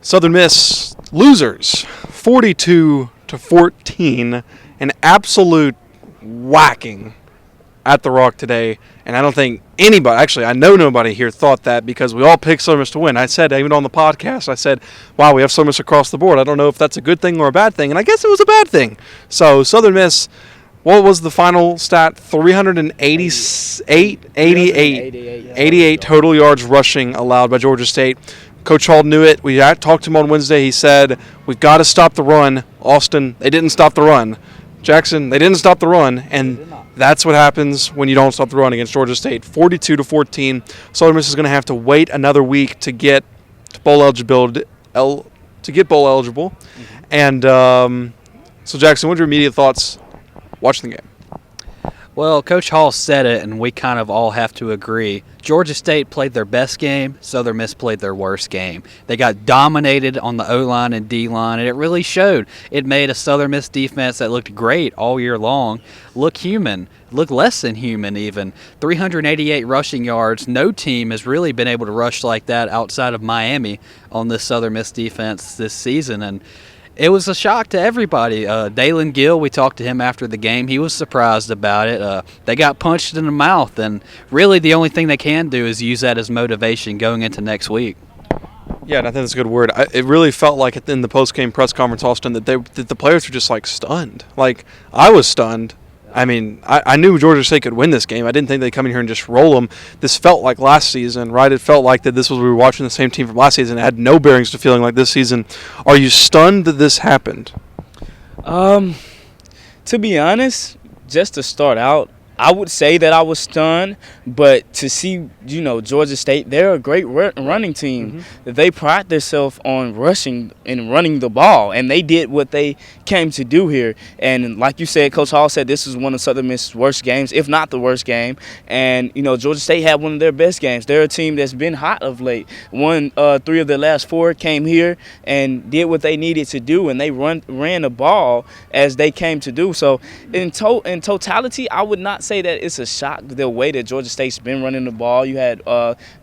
Southern Miss losers, 42-14, an absolute whacking at the Rock today. And I don't think anybody, actually, I know nobody here thought that because we all picked Southern Miss to win. I said, even on the podcast, I said, wow, we have Southern Miss across the board. I don't know if that's a good thing or a bad thing. And I guess it was a bad thing. So Southern Miss, what was the final stat? 88 total yards rushing allowed by Georgia State. Coach Hall knew it. We talked to him on Wednesday. He said, we've got to stop the run. Austin, they didn't stop the run. Jackson, they didn't stop the run. And that's what happens when you don't stop the run against Georgia State. 42-14. Southern Miss is going to have to wait another week to get bowl eligible. And so, Jackson, what are your immediate thoughts watching the game? Well, Coach Hall said it, and we kind of all have to agree. Georgia State played their best game. Southern Miss played their worst game. They got dominated on the O-line and D-line, and it really showed. It made a Southern Miss defense that looked great all year long look human, look less than human even. 388 rushing yards. No team has really been able to rush like that outside of Miami on this Southern Miss defense this season, and it was a shock to everybody. Dalen Gill, we talked to him after the game. He was surprised about it. They got punched in the mouth, and really the only thing they can do is use that as motivation going into next week. Yeah, and I think that's a good word. It really felt like in the post-game press conference, Austin, that the players were just, stunned. I was stunned. I mean, I knew Georgia State could win this game. I didn't think they'd come in here and just roll them. This felt like last season, right? It felt like that we were watching the same team from last season. It had no bearings to feeling like this season. Are you stunned that this happened? To be honest, just to start out, I would say that I was stunned, but to see, Georgia State, they're a great running team. Mm-hmm. They pride themselves on rushing and running the ball, and they did what they came to do here. And like you said, Coach Hall said this was one of Southern Miss's worst games, if not the worst game. And, Georgia State had one of their best games. They're a team that's been hot of late. Won 3 of their last 4, came here and did what they needed to do, and they ran the ball as they came to do. So in totality, I would not say that it's a shock the way that Georgia State's been running the ball. You had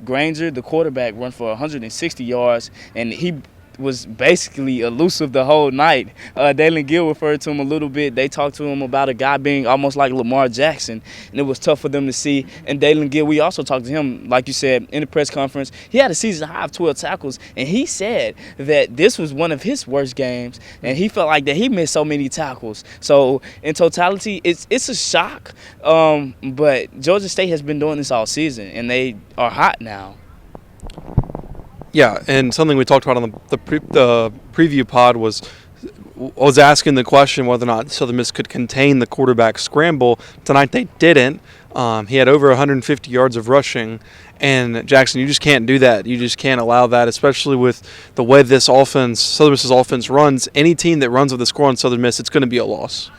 Granger, the quarterback, run for 160 yards, and he was basically elusive the whole night. Dalen Gill referred to him a little bit. They talked to him about a guy being almost like Lamar Jackson, and it was tough for them to see. And Dalen Gill, we also talked to him, like you said, in the press conference. He had a season high of 12 tackles, and he said that this was one of his worst games, and he felt like that he missed so many tackles. So in totality, it's a shock, but Georgia State has been doing this all season, and they are hot now. Yeah, and something we talked about on the preview pod was asking the question whether or not Southern Miss could contain the quarterback scramble. Tonight they didn't. He had over 150 yards of rushing. And, Jackson, you just can't do that. You just can't allow that, especially with the way this offense, Southern Miss's offense runs. Any team that runs with a score on Southern Miss, it's going to be a loss.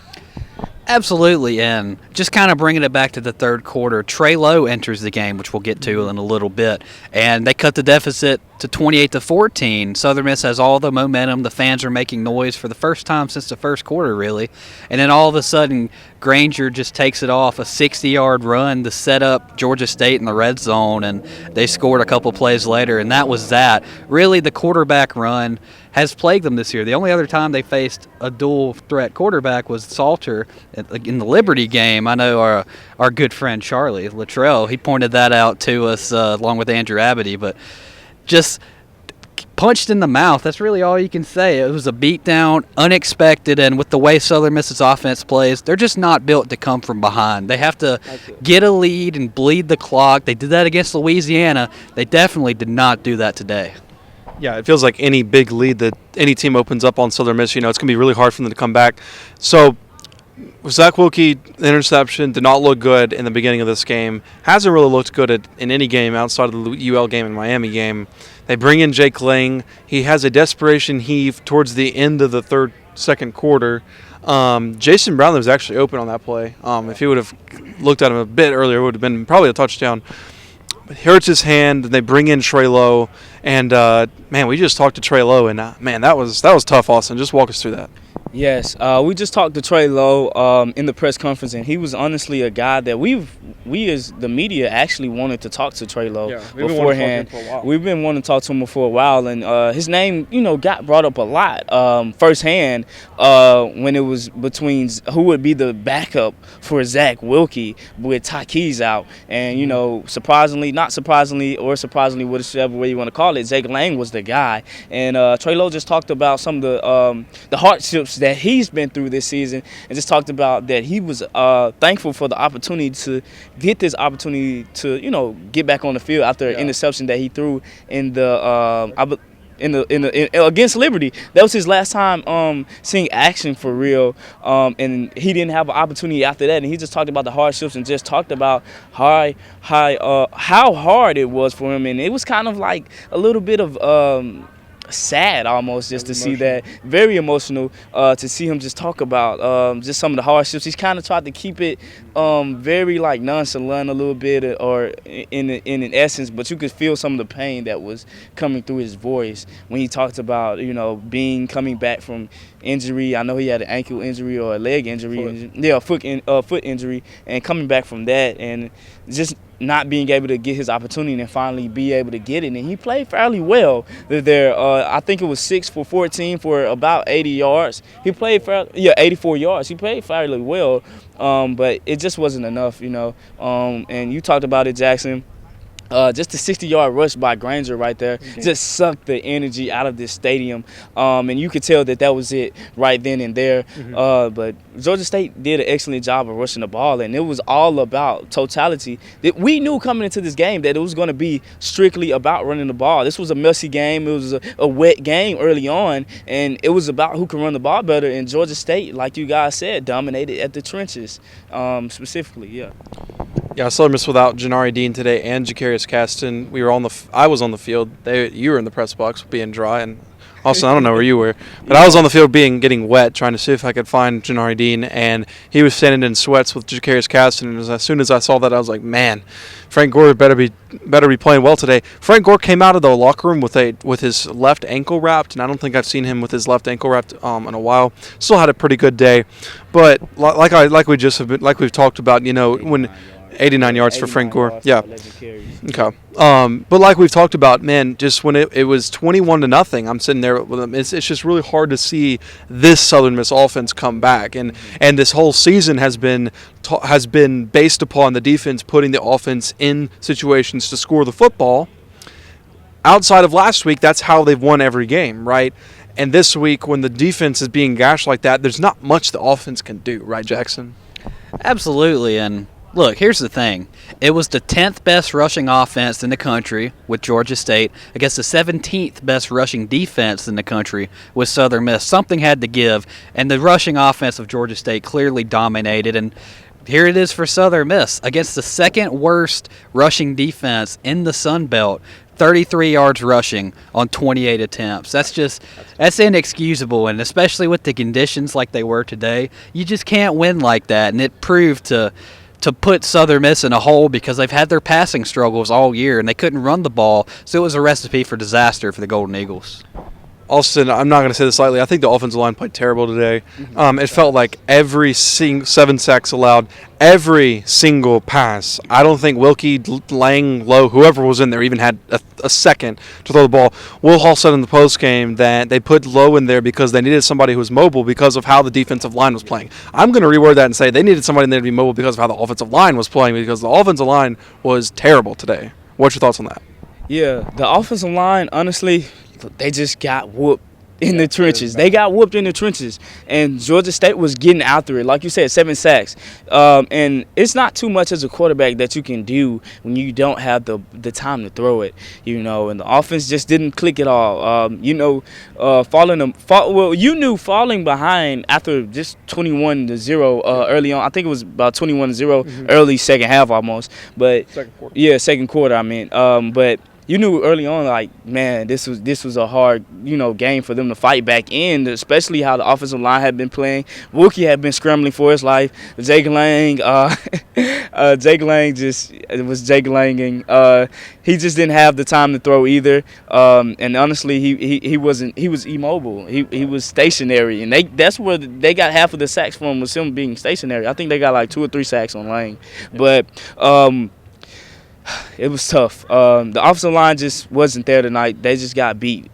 Absolutely, and just kind of bringing it back to the third quarter, Trey Lowe enters the game, which we'll get to in a little bit, and they cut the deficit to 28-14. Southern Miss has all the momentum. The fans are making noise for the first time since the first quarter, really, and then all of a sudden, Granger just takes it off, a 60-yard run to set up Georgia State in the red zone, and they scored a couple plays later, and that was that. Really, the quarterback run has plagued them this year. The only other time they faced a dual-threat quarterback was Salter in the Liberty game. I know our good friend Charlie Luttrell, he pointed that out to us along with Andrew Abity, but just punched in the mouth. That's really all you can say. It was a beatdown, unexpected, and with the way Southern Miss's offense plays, they're just not built to come from behind. They have to get a lead and bleed the clock. They did that against Louisiana. They definitely did not do that today. Yeah, it feels like any big lead that any team opens up on Southern Miss, it's going to be really hard for them to come back. So Zach Wilkie, the interception, did not look good in the beginning of this game. Hasn't really looked good in any game outside of the UL game and Miami game. They bring in Jake Lang. He has a desperation heave towards the end of the second quarter. Jason Brownlee was actually open on that play. If he would have looked at him a bit earlier, it would have been probably a touchdown. But he hurts his hand, and they bring in Trey Lowe. And, we just talked to Trey Lowe, and, that was tough, Austin. Just walk us through that. Yes, we just talked to Trey Lowe in the press conference, and he was honestly a guy that we as the media actually wanted to talk to Trey Lowe beforehand. We've been wanting to talk to him for a while, and his name, got brought up a lot firsthand when it was between who would be the backup for Zach Wilkie with Takees out, and surprisingly, not surprisingly, or surprisingly, whichever way you want to call it, Zach Lang was the guy, and Trey Lowe just talked about some of the hardships that he's been through this season, and just talked about that he was thankful for the opportunity to get this opportunity to get back on the field after an interception that he threw in the against Liberty. That was his last time seeing action for real, and he didn't have an opportunity after that. And he just talked about the hardships and just talked about how hard it was for him, and it was kind of like a little bit of sad almost just to see that, very emotional to see him just talk about just some of the hardships. He's kind of tried to keep it very like nonchalant a little bit, or in essence, but you could feel some of the pain that was coming through his voice when he talked about coming back from injury. I know he had an ankle injury or a leg injury, foot injury, and coming back from that and just not being able to get his opportunity and finally be able to get it. And he played fairly well there. I think it was 6 for 14 for about 80 yards. He played 84 yards. He played fairly well, but it just wasn't enough, and you talked about it, Jackson. Just the 60-yard rush by Granger right there just sucked the energy out of this stadium, and you could tell that was it right then and there. But Georgia State did an excellent job of rushing the ball, and it was all about totality. We knew coming into this game that it was going to be strictly about running the ball. This was a messy game. It was a wet game early on, and it was about who can run the ball better. And Georgia State, like you guys said, dominated at the trenches specifically, Yeah, Southern Miss without Janari Dean today and Jacarius Caston. I was on the field. You were in the press box being dry, and also I don't know where you were, but I was on the field getting wet, trying to see if I could find Janari Dean, and he was standing in sweats with Jacarius Caston. And as soon as I saw that, I was like, man, Frank Gore better be playing well today. Frank Gore came out of the locker room with his left ankle wrapped, and I don't think I've seen him with his left ankle wrapped in a while. Still had a pretty good day, but like we've talked about, when 89 yards for Frank Gore. Yeah. Okay. But like we've talked about, man, just when it was 21-0, I'm sitting there with them. It's just really hard to see this Southern Miss offense come back, and this whole season has been based upon the defense putting the offense in situations to score the football. Outside of last week, that's how they've won every game, right? And this week, when the defense is being gashed like that, there's not much the offense can do, right, Jackson? Absolutely, and look, here's the thing. It was the 10th best rushing offense in the country with Georgia State against the 17th best rushing defense in the country with Southern Miss. Something had to give, and the rushing offense of Georgia State clearly dominated. And here it is for Southern Miss against the second worst rushing defense in the Sun Belt. 33 yards rushing on 28 attempts. That's inexcusable, and especially with the conditions like they were today, you just can't win like that. And it proved to put Southern Miss in a hole because they've had their passing struggles all year and they couldn't run the ball, so it was a recipe for disaster for the Golden Eagles. Austin, I'm not going to say this lightly. I think the offensive line played terrible today. It felt like every 7 sacks allowed, every single pass. I don't think Wilkie, Lang, Lowe, whoever was in there even had a second to throw the ball. Will Hall said in the postgame that they put Lowe in there because they needed somebody who was mobile because of how the defensive line was playing. I'm going to reword that and say they needed somebody in there to be mobile because of how the offensive line was playing, because the offensive line was terrible today. What's your thoughts on that? Yeah, the offensive line, honestly, they just got whooped in the trenches. They got whooped in the trenches, and Georgia State was getting after it. Like you said, 7 sacks. And it's not too much as a quarterback that you can do when you don't have the time to throw it, and the offense just didn't click at all. Falling behind after just 21-0 early on. I think it was about 21-0 early second half almost. But second quarter. Second quarter, I mean. But you knew early on, like, man, this was a hard, game for them to fight back in, especially how the offensive line had been playing. Wookie had been scrambling for his life. Jake Lang, Jake Lang Jake Langing. He just didn't have the time to throw either. And honestly, he was immobile. He was stationary, and that's where they got half of the sacks from, was him being stationary. I think they got like 2 or 3 sacks on Lang, but. It was tough. The offensive line just wasn't there tonight. They just got beat.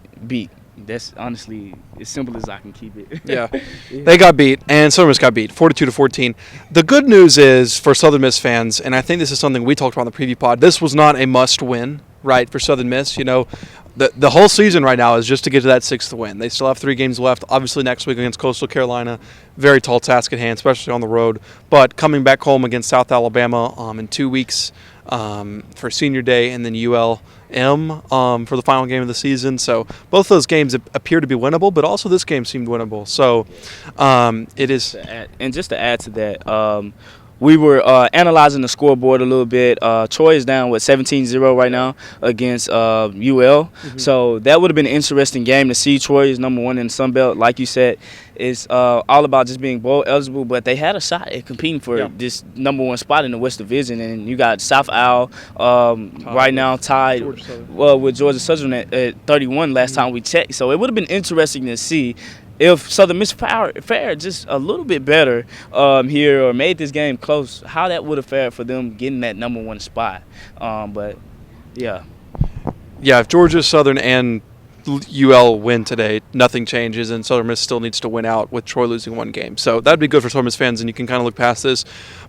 That's honestly as simple as I can keep it. Yeah. They got beat, and Southern Miss got beat, 42-14. The good news is for Southern Miss fans, and I think this is something we talked about in the preview pod, this was not a must-win, right, for Southern Miss. The whole season right now is just to get to that 6th win. They still have 3 games left. Obviously, next week against Coastal Carolina, very tall task at hand, especially on the road. But coming back home against South Alabama in 2 weeks for Senior Day, and then ULM for the final game of the season. So both those games appear to be winnable, but also this game seemed winnable. So it is. And just to add to that, we were analyzing the scoreboard a little bit. Troy is down, 17-0 right now against UL. Mm-hmm. So that would have been an interesting game to see. Troy is number 1 in the Sun Belt. Like you said, it's all about just being bowl eligible, but they had a shot at competing for this number 1 spot in the West Division. And you got South Al right now tied with Georgia Southern at 31 last time we checked. So it would have been interesting to see if Southern Miss fared just a little bit better here, or made this game close, how that would have fared for them getting that number 1 spot. But, yeah. Yeah, if Georgia Southern and UL win today, nothing changes, and Southern Miss still needs to win out with Troy losing 1 game. So that would be good for Southern Miss fans, and you can kind of look past this.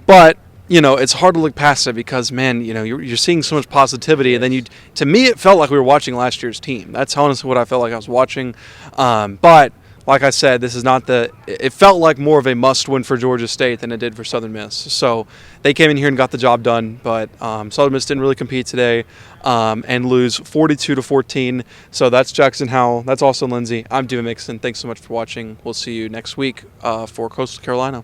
But, it's hard to look past it because, man, you're seeing so much positivity, and then to me, it felt like we were watching last year's team. That's honestly what I felt like I was watching. But like I said, this is not it felt like more of a must-win for Georgia State than it did for Southern Miss. So they came in here and got the job done, but Southern Miss didn't really compete today and lose 42-14. So that's Jackson Howell. That's Austin Lindsay. I'm Devin Mixon. Thanks so much for watching. We'll see you next week for Coastal Carolina.